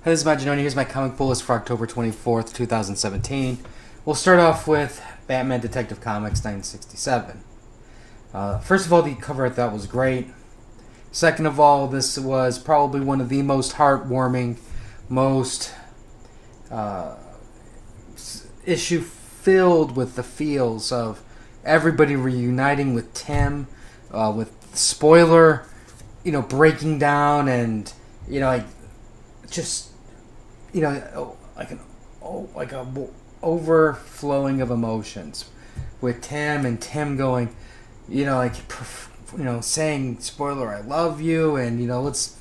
This is Majin. Here's my comic book list for October 24th, 2017. We'll start off with Batman Detective Comics 967. First of all, the cover I thought was great. Second of all, this was probably one of the most heartwarming, most issue filled with the feels of everybody reuniting with Tim, with Spoiler, breaking down and, just, like a overflowing of emotions with Tim and Tim going, saying, Spoiler, I love you, and, let's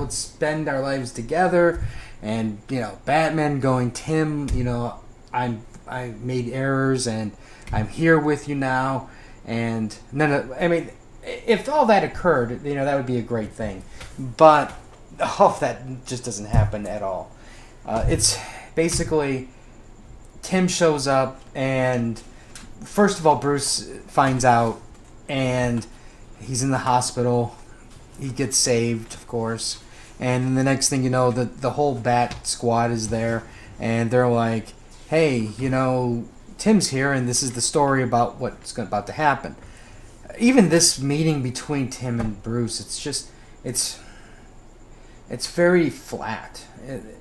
spend our lives together, and, Batman going, Tim, I made errors, and I'm here with you now, and if all that occurred, that would be a great thing, but all of that just doesn't happen at all. It's basically Tim shows up, and first of all, Bruce finds out, and he's in the hospital. He gets saved, of course, and then the next thing you know, the whole Bat Squad is there, and they're like, "Hey, Tim's here, and this is the story about what's about to happen." Even this meeting between Tim and Bruce, it's very flat.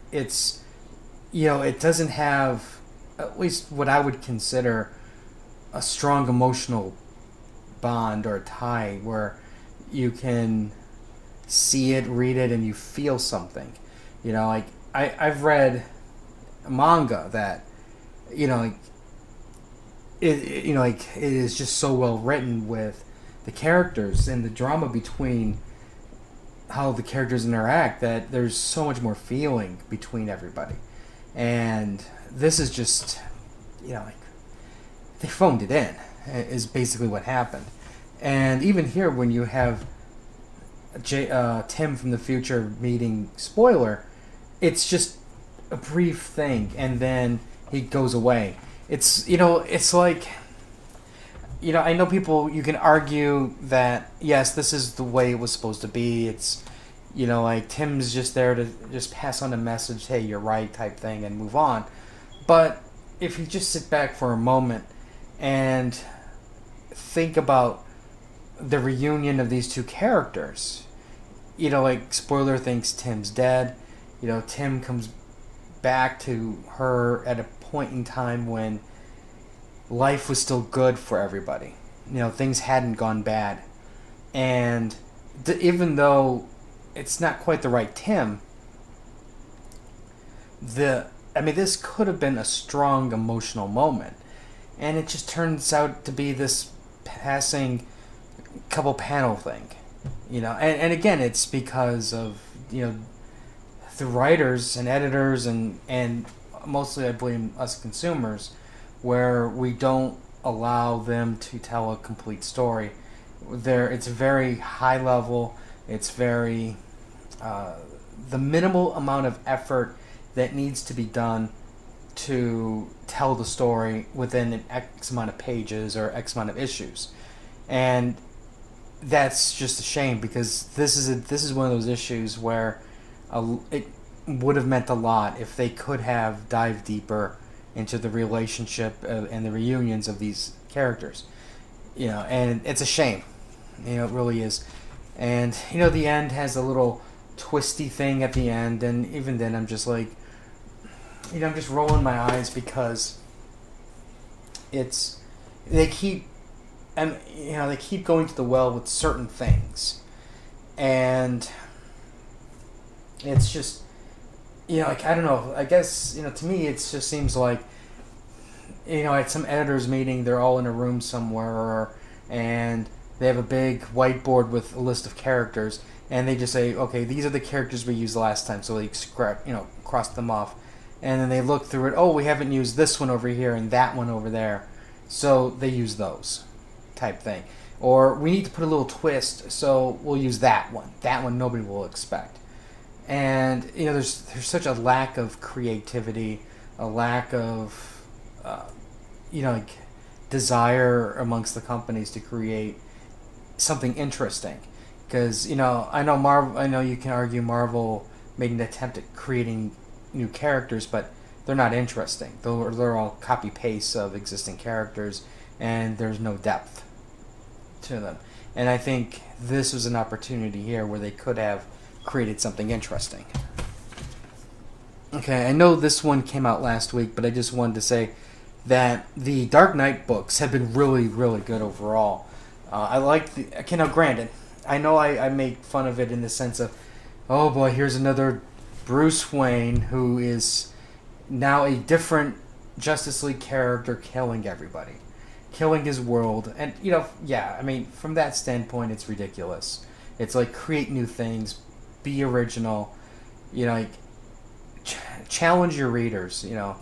It doesn't have, at least what I would consider, a strong emotional bond or tie where you can see it, read it, and you feel something. I've read manga that, it is just so well written with the characters and the drama between how the characters interact that there's so much more feeling between everybody. And this is just, they phoned it in, is basically what happened. And even here, when you have Tim from the future meeting Spoiler, it's just a brief thing, and then he goes away. It's like, I know people, you can argue that, yes, this is the way it was supposed to be. It's, Tim's just there to just pass on a message, hey, you're right, type thing, and move on. But if you just sit back for a moment and think about the reunion of these two characters, Spoiler thinks Tim's dead. Tim comes back to her at a point in time when life was still good for everybody. Things hadn't gone bad. And even though it's not quite the right Tim, this could have been a strong emotional moment. And it just turns out to be this passing couple panel thing. And again, it's because of, the writers and editors and mostly I blame us consumers, where we don't allow them to tell a complete story. It's very high level. It's very the minimal amount of effort that needs to be done to tell the story within an X amount of pages or X amount of issues, and that's just a shame, because this is one of those issues where it would have meant a lot if they could have dived deeper into the relationship and the reunions of these characters. And it's a shame. It really is. And, the end has a little twisty thing at the end, and even then I'm just like, I'm just rolling my eyes, because they keep going to the well with certain things. And it's just, I don't know, I guess, to me it just seems like, at some editors meeting, they're all in a room somewhere, and they have a big whiteboard with a list of characters, and they just say, okay, these are the characters we used last time, so they cross them off, and then they look through it, oh, we haven't used this one over here and that one over there, so they use those, type thing. Or we need to put a little twist, so we'll use that one nobody will expect. And there's such a lack of creativity, a lack of desire amongst the companies to create something interesting. Because I know you can argue Marvel made an attempt at creating new characters, but they're not interesting. They're all copy pastes of existing characters, and there's no depth to them. And I think this was an opportunity here where they could have created something interesting. Okay, I know this one came out last week, but I just wanted to say that the Dark Knight books have been really, really good overall. I like the... Okay, now granted, I know I make fun of it in the sense of, oh boy, here's another Bruce Wayne who is now a different Justice League character killing everybody. Killing his world. And, you know, yeah, I mean, from that standpoint, it's ridiculous. It's like, create new things, be original, you know, like, challenge your readers, you know.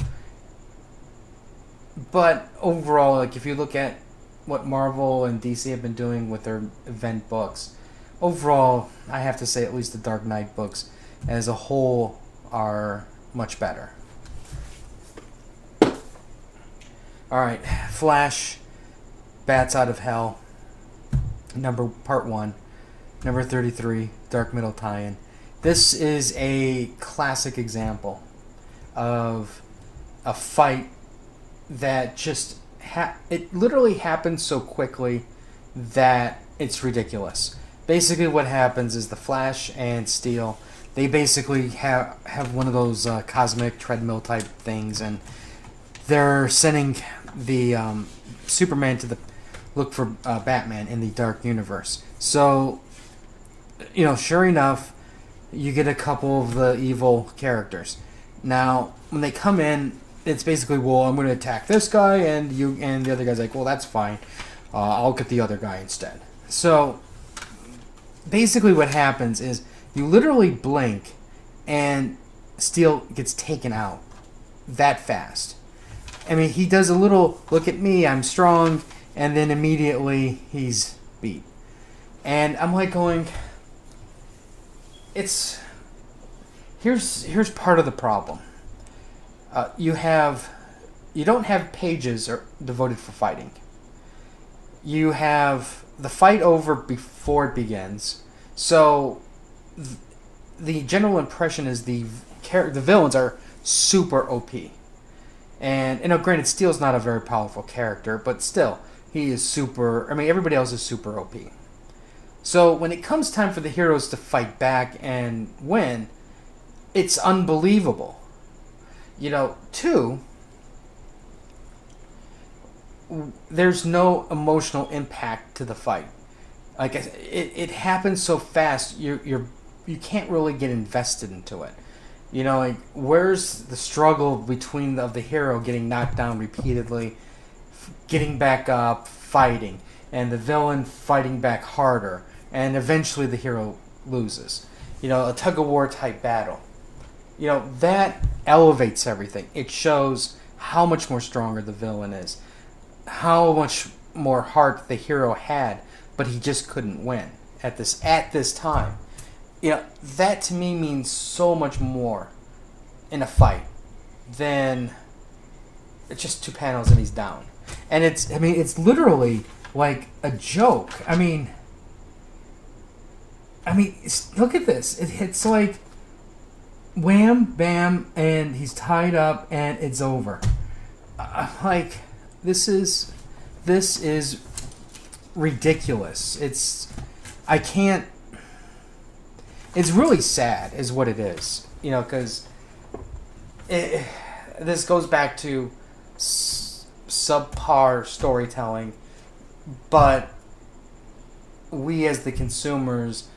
But overall, like, if you look at what Marvel and DC have been doing with their event books, overall, I have to say at least the Dark Knight books as a whole are much better. Alright, Flash, Bats Out of Hell, Part 1, number 33, Dark Middle Tie-In. This is a classic example of a fight that just it literally happens so quickly that it's ridiculous. Basically what happens is the Flash and Steel, they basically have one of those cosmic treadmill type things, and they're sending the Superman to look for Batman in the Dark Universe. So, you know, sure enough, you get a couple of the evil characters. Now, when they come in, it's basically, well, I'm going to attack this guy, and the other guy's like, well, that's fine. I'll get the other guy instead. So, basically what happens is you literally blink, and Steel gets taken out that fast. I mean, he does a little, look at me, I'm strong, and then immediately he's beat. And I'm like going, here's part of the problem. You don't have pages devoted for fighting. You have the fight over before it begins. So the general impression is the villains are super OP. And, you know, granted, Steel's not a very powerful character, but still, he is super... I mean, everybody else is super OP. So, when it comes time for the heroes to fight back and win, it's unbelievable. You know, two, there's no emotional impact to the fight. Like, it happens so fast, you can't really get invested into it. You know, like, where's the struggle between the hero getting knocked down repeatedly, getting back up, fighting, and the villain fighting back harder, and eventually the hero loses. You know, a tug-of-war type battle. You know, that elevates everything. It shows how much more stronger the villain is, how much more heart the hero had, but he just couldn't win at this time. You know, that to me means so much more in a fight than just 2 panels and he's down. And it's literally like a joke. I mean, look at this. It's like wham, bam, and he's tied up and it's over. Like, this is ridiculous. It's really sad is what it is. You know, because this goes back to subpar storytelling, but we as the consumers,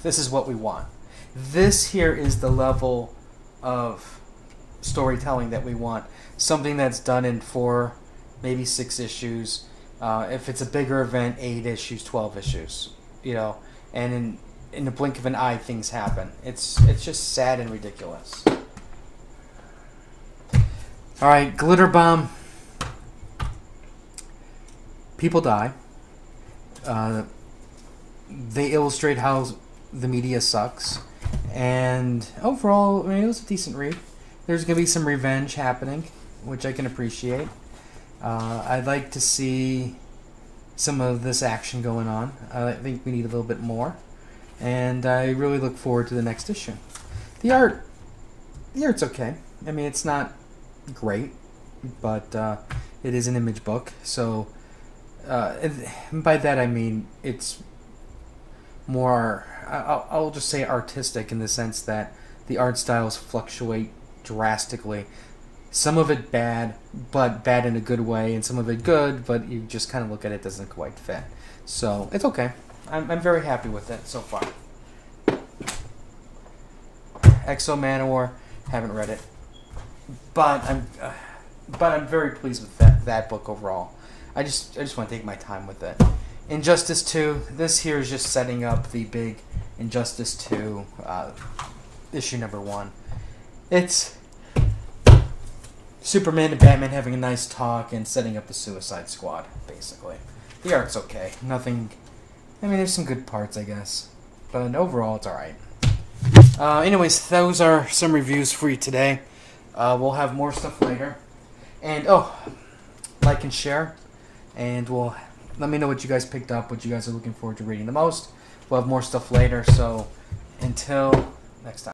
this is what we want. This here is the level of storytelling that we want. Something that's done in 4, maybe 6 issues. If it's a bigger event, 8 issues, 12 issues. You know, and in the blink of an eye, things happen. It's just sad and ridiculous. All right, Glitter Bomb. People die. They illustrate how the media sucks. And overall, I mean, it was a decent read. There's going to be some revenge happening, which I can appreciate. I'd like to see some of this action going on. I think we need a little bit more. and I really look forward to the next issue. The art's okay. I mean, it's not great, but it is an Image book, so and by that I mean it's more, I'll just say artistic in the sense that the art styles fluctuate drastically. Some of it bad, but bad in a good way, and some of it good, but you just kind of look at it, doesn't quite fit. So it's okay. I'm very happy with it so far. Exo Manowar, haven't read it, but I'm very pleased with that book overall. I just want to take my time with it. Injustice 2. This here is just setting up the big Injustice 2 issue number 1. It's Superman and Batman having a nice talk and setting up the Suicide Squad, basically. The art's okay. Nothing. I mean, there's some good parts, I guess, but overall, it's alright. Anyways, those are some reviews for you today. We'll have more stuff later. And, like and share. And let me know what you guys picked up, what you guys are looking forward to reading the most. We'll have more stuff later, so until next time.